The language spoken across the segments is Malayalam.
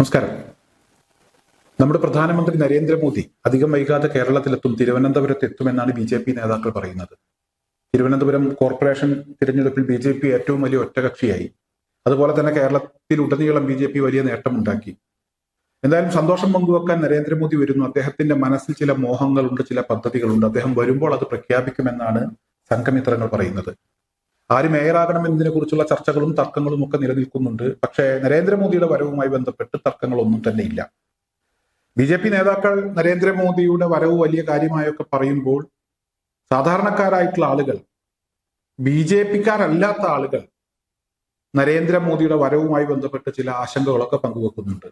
നമസ്കാരം. നമ്മുടെ പ്രധാനമന്ത്രി നരേന്ദ്രമോദി അധികം വൈകാതെ കേരളത്തിലെത്തും, തിരുവനന്തപുരത്ത് എത്തുമെന്നാണ് BJP നേതാക്കൾ പറയുന്നത്. തിരുവനന്തപുരം കോർപ്പറേഷൻ തിരഞ്ഞെടുപ്പിൽ BJP ഏറ്റവും വലിയ ഒറ്റകക്ഷിയായി. അതുപോലെ തന്നെ കേരളത്തിലുടനീളം BJP വലിയ നേട്ടമുണ്ടാക്കി. എന്തായാലും സന്തോഷം പങ്കുവെക്കാൻ നരേന്ദ്രമോദി വരുന്നു. അദ്ദേഹത്തിന്റെ മനസ്സിൽ ചില മോഹങ്ങളുണ്ട്, ചില പദ്ധതികളുണ്ട്. അദ്ദേഹം വരുമ്പോൾ അത് പ്രഖ്യാപിക്കുമെന്നാണ് സംഘമിത്രങ്ങൾ പറയുന്നത്. ആര് മേയറാകണമെന്നതിനെ കുറിച്ചുള്ള ചർച്ചകളും തർക്കങ്ങളും ഒക്കെ നിലനിൽക്കുന്നുണ്ട്. പക്ഷേ നരേന്ദ്രമോദിയുടെ വരവുമായി ബന്ധപ്പെട്ട് തർക്കങ്ങളൊന്നും തന്നെ ഇല്ല. BJP നേതാക്കൾ നരേന്ദ്രമോദിയുടെ വരവ് വലിയ കാര്യമായൊക്കെ പറയുമ്പോൾ സാധാരണക്കാരായിട്ടുള്ള ആളുകൾ, BJPക്കാരല്ലാത്ത ആളുകൾ നരേന്ദ്രമോദിയുടെ വരവുമായി ബന്ധപ്പെട്ട് ചില ആശങ്കകളൊക്കെ പങ്കുവെക്കുന്നുണ്ട്.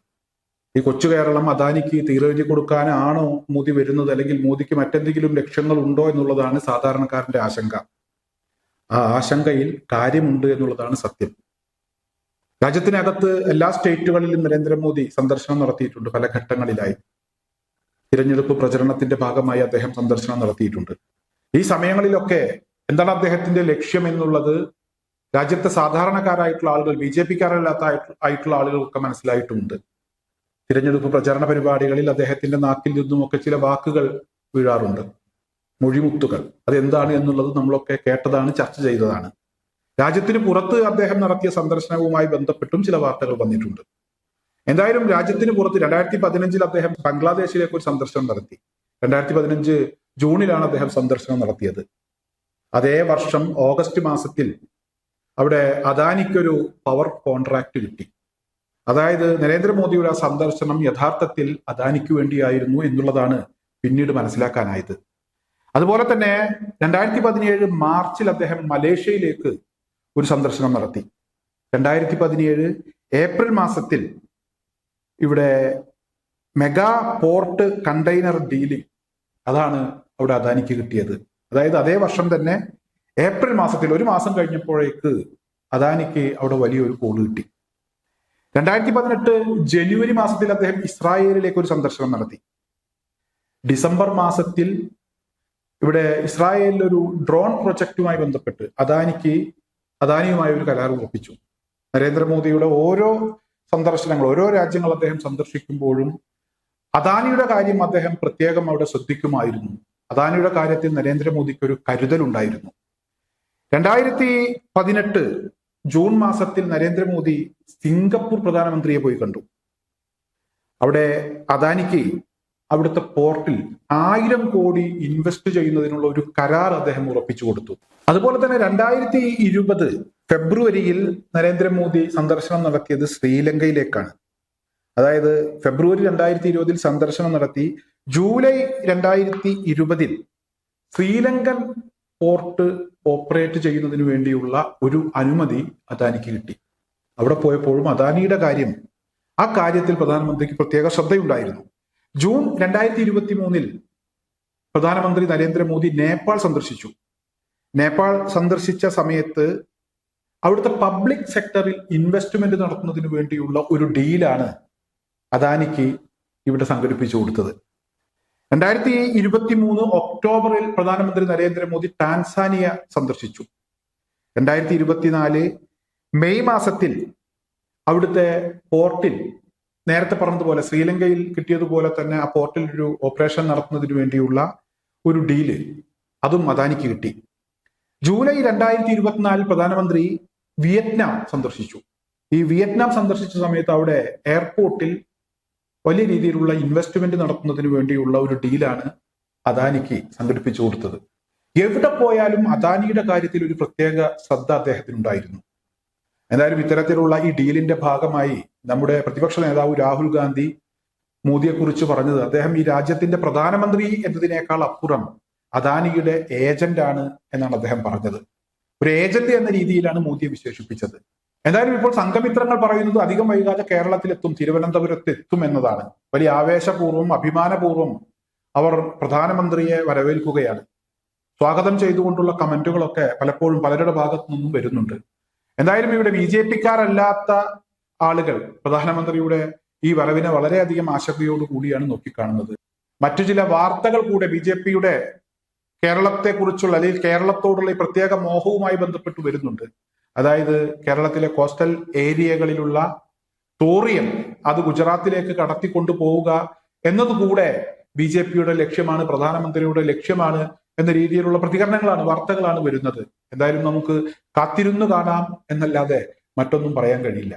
ഈ കൊച്ചു കേരളം അദാനിക്ക് തീരെഴുതി കൊടുക്കാനാണോ മോദി വരുന്നത്, അല്ലെങ്കിൽ മോദിക്ക് മറ്റെന്തെങ്കിലും ലക്ഷ്യങ്ങൾ ഉണ്ടോ എന്നുള്ളതാണ് സാധാരണക്കാരന്റെ ആശങ്ക. ആ ആശങ്കയിൽ കാര്യമുണ്ട് എന്നുള്ളതാണ് സത്യം. രാജ്യത്തിനകത്ത് എല്ലാ സ്റ്റേറ്റുകളിലും നരേന്ദ്രമോദി സന്ദർശനം നടത്തിയിട്ടുണ്ട്. പല ഘട്ടങ്ങളിലായി തിരഞ്ഞെടുപ്പ് പ്രചരണത്തിന്റെ ഭാഗമായി അദ്ദേഹം സന്ദർശനം നടത്തിയിട്ടുണ്ട്. ഈ സമയങ്ങളിലൊക്കെ എന്താണ് അദ്ദേഹത്തിന്റെ ലക്ഷ്യം എന്നുള്ളത് രാജ്യത്തെ സാധാരണക്കാരായിട്ടുള്ള ആളുകൾ, BJPക്കാരല്ലാത്ത ആയിട്ടുള്ള ആളുകൾക്കൊക്കെ മനസ്സിലായിട്ടുമുണ്ട്. തിരഞ്ഞെടുപ്പ് പ്രചരണ പരിപാടികളിൽ അദ്ദേഹത്തിന്റെ നാക്കിൽ നിന്നുമൊക്കെ ചില വാക്കുകൾ വീഴാറുണ്ട്, മൊഴിമുത്തുകൾ. അതെന്താണ് എന്നുള്ളത് നമ്മളൊക്കെ കേട്ടതാണ്, ചർച്ച ചെയ്തതാണ്. രാജ്യത്തിന് പുറത്ത് അദ്ദേഹം നടത്തിയ സന്ദർശനവുമായി ബന്ധപ്പെട്ടും ചില വാർത്തകൾ വന്നിട്ടുണ്ട്. എന്തായാലും രാജ്യത്തിന് പുറത്ത് 2015 അദ്ദേഹം ബംഗ്ലാദേശിലേക്ക് ഒരു സന്ദർശനം നടത്തി. 2015 ജൂണിലാണ് അദ്ദേഹം സന്ദർശനം നടത്തിയത്. അതേ വർഷം ഓഗസ്റ്റ് മാസത്തിൽ അവിടെ അദാനിക്കൊരു പവർ കോൺട്രാക്ട് കിട്ടി. അതായത് നരേന്ദ്രമോദിയുടെ ആ സന്ദർശനം യഥാർത്ഥത്തിൽ അദാനിക്ക് വേണ്ടിയായിരുന്നു എന്നുള്ളതാണ് പിന്നീട് മനസ്സിലാക്കാനായത്. അതുപോലെ തന്നെ 2017 മാർച്ചിൽ അദ്ദേഹം മലേഷ്യയിലേക്ക് ഒരു സന്ദർശനം നടത്തി. 2017 ഏപ്രിൽ മാസത്തിൽ ഇവിടെ മെഗാ പോർട്ട് കണ്ടെയ്നർ ഡീലിംഗ്, അതാണ് അവിടെ അദാനിക്ക് കിട്ടിയത്. അതായത് അതേ വർഷം തന്നെ ഏപ്രിൽ മാസത്തിൽ, ഒരു മാസം കഴിഞ്ഞപ്പോഴേക്ക് അദാനിക്ക് അവിടെ വലിയൊരു കോൾ കിട്ടി. 2018 ജനുവരി മാസത്തിൽ അദ്ദേഹം ഇസ്രായേലിലേക്ക് ഒരു സന്ദർശനം നടത്തി. ഡിസംബർ മാസത്തിൽ ഇവിടെ ഇസ്രായേലിൽ ഒരു ഡ്രോൺ പ്രൊജക്റ്റുമായി ബന്ധപ്പെട്ട് അദാനിയുമായി ഒരു കരാർ ഉറപ്പിച്ചു. നരേന്ദ്രമോദിയുടെ ഓരോ സന്ദർശനങ്ങൾ, ഓരോ രാജ്യങ്ങൾ അദ്ദേഹം സന്ദർശിക്കുമ്പോഴും അദാനിയുടെ കാര്യം അദ്ദേഹം പ്രത്യേകം അവിടെ ശ്രദ്ധിക്കുമായിരുന്നു. അദാനിയുടെ കാര്യത്തിൽ നരേന്ദ്രമോദിക്ക് ഒരു കരുതലുണ്ടായിരുന്നു. 2018 ജൂൺ മാസത്തിൽ നരേന്ദ്രമോദി സിംഗപ്പൂർ പ്രധാനമന്ത്രിയെ പോയി കണ്ടു. അവിടെ അദാനിക്ക് അവിടുത്തെ പോർട്ടിൽ 1000 കോടി ഇൻവെസ്റ്റ് ചെയ്യുന്നതിനുള്ള ഒരു കരാർ അദ്ദേഹം ഉറപ്പിച്ചു കൊടുത്തു. അതുപോലെ തന്നെ 2020 ഫെബ്രുവരിയിൽ നരേന്ദ്രമോദി സന്ദർശനം നടത്തിയത് ശ്രീലങ്കയിലേക്കാണ്. അതായത് ഫെബ്രുവരി 2020 സന്ദർശനം നടത്തി ജൂലൈ 2020 ശ്രീലങ്കൻ പോർട്ട് ഓപ്പറേറ്റ് ചെയ്യുന്നതിന് വേണ്ടിയുള്ള ഒരു അനുമതി അദാനിക്ക് കിട്ടി. അവിടെ പോയപ്പോഴും അദാനിയുടെ കാര്യം, ആ കാര്യത്തിൽ പ്രധാനമന്ത്രിക്ക് പ്രത്യേക ശ്രദ്ധയുണ്ടായിരുന്നു. ജൂൺ 2023 പ്രധാനമന്ത്രി നരേന്ദ്രമോദി നേപ്പാൾ സന്ദർശിച്ചു. നേപ്പാൾ സന്ദർശിച്ച സമയത്ത് അവിടുത്തെ പബ്ലിക് സെക്ടറിൽ ഇൻവെസ്റ്റ്മെന്റ് നടത്തുന്നതിന് വേണ്ടിയുള്ള ഒരു ഡീലാണ് അദാനിക്ക് ഇവിടെ സംഘടിപ്പിച്ചു കൊടുത്തത്. 2023 ഒക്ടോബറിൽ പ്രധാനമന്ത്രി നരേന്ദ്രമോദി ടാൻസാനിയ സന്ദർശിച്ചു. 2024 മെയ് മാസത്തിൽ അവിടുത്തെ പോർട്ടിൽ, നേരത്തെ പറഞ്ഞതുപോലെ ശ്രീലങ്കയിൽ കിട്ടിയതുപോലെ തന്നെ ആ പോർട്ടിൽ ഒരു ഓപ്പറേഷൻ നടത്തുന്നതിന് വേണ്ടിയുള്ള ഒരു ഡീല്, അതും അദാനിക്ക് കിട്ടി. ജൂലൈ 2024 പ്രധാനമന്ത്രി വിയറ്റ്നാം സന്ദർശിച്ചു. ഈ വിയറ്റ്നാം സന്ദർശിച്ച സമയത്ത് അവിടെ എയർപോർട്ടിൽ വലിയ രീതിയിലുള്ള ഇൻവെസ്റ്റ്മെന്റ് നടത്തുന്നതിന് വേണ്ടിയുള്ള ഒരു ഡീലാണ് അദാനിക്ക് സംഘടിപ്പിച്ചു കൊടുത്തത്. എവിടെ പോയാലും അദാനിയുടെ കാര്യത്തിൽ ഒരു പ്രത്യേക ശ്രദ്ധ അദ്ദേഹത്തിനുണ്ടായിരുന്നു. എന്തായാലും ഇത്തരത്തിലുള്ള ഈ ഡീലിന്റെ ഭാഗമായി നമ്മുടെ പ്രതിപക്ഷ നേതാവ് രാഹുൽ ഗാന്ധി മോദിയെക്കുറിച്ച് പറഞ്ഞത്, അദ്ദേഹം ഈ രാജ്യത്തിന്റെ പ്രധാനമന്ത്രി എന്നതിനേക്കാൾ അപ്പുറം അദാനിയുടെ ഏജന്റാണ് എന്നാണ് അദ്ദേഹം പറഞ്ഞത്. ഒരു ഏജന്റ് എന്ന രീതിയിലാണ് മോദിയെ വിശേഷിപ്പിച്ചത്. എന്തായാലും ഇപ്പോൾ സംഘമിത്രങ്ങൾ പറയുന്നത് അധികം വൈകാതെ കേരളത്തിലെത്തും, തിരുവനന്തപുരത്ത് എത്തും എന്നതാണ്. വലിയ ആവേശപൂർവ്വം, അഭിമാനപൂർവ്വം അവർ പ്രധാനമന്ത്രിയെ വരവേൽക്കുകയാണ്. സ്വാഗതം ചെയ്തുകൊണ്ടുള്ള കമന്റുകളൊക്കെ പലപ്പോഴും പലരുടെ ഭാഗത്തു നിന്നും വരുന്നുണ്ട്. എന്തായാലും ഇവിടെ BJPക്കാരല്ലാത്ത ആളുകൾ പ്രധാനമന്ത്രിയുടെ ഈ വരവിനെ വളരെയധികം ആശങ്കയോടു കൂടിയാണ് നോക്കിക്കാണുന്നത്. മറ്റു ചില വാർത്തകൾ കൂടെ BJPയുടെ കേരളത്തെക്കുറിച്ചുള്ള, അല്ലെങ്കിൽ കേരളത്തോടുള്ള ഈ പ്രത്യേക മോഹവുമായി ബന്ധപ്പെട്ട് വരുന്നുണ്ട്. അതായത് കേരളത്തിലെ കോസ്റ്റൽ ഏരിയകളിലുള്ള തോറിയം അത് ഗുജറാത്തിലേക്ക് കടത്തിക്കൊണ്ടു പോവുക എന്നതുകൂടെ BJPയുടെ ലക്ഷ്യമാണ്, പ്രധാനമന്ത്രിയുടെ ലക്ഷ്യമാണ് എന്ന രീതിയിലുള്ള പ്രതികരണങ്ങളാണ്, വാർത്തകളാണ് വരുന്നത്. എന്തായാലും നമുക്ക് കാത്തിരുന്നു കാണാം എന്നല്ലാതെ മറ്റൊന്നും പറയാൻ കഴിയില്ല.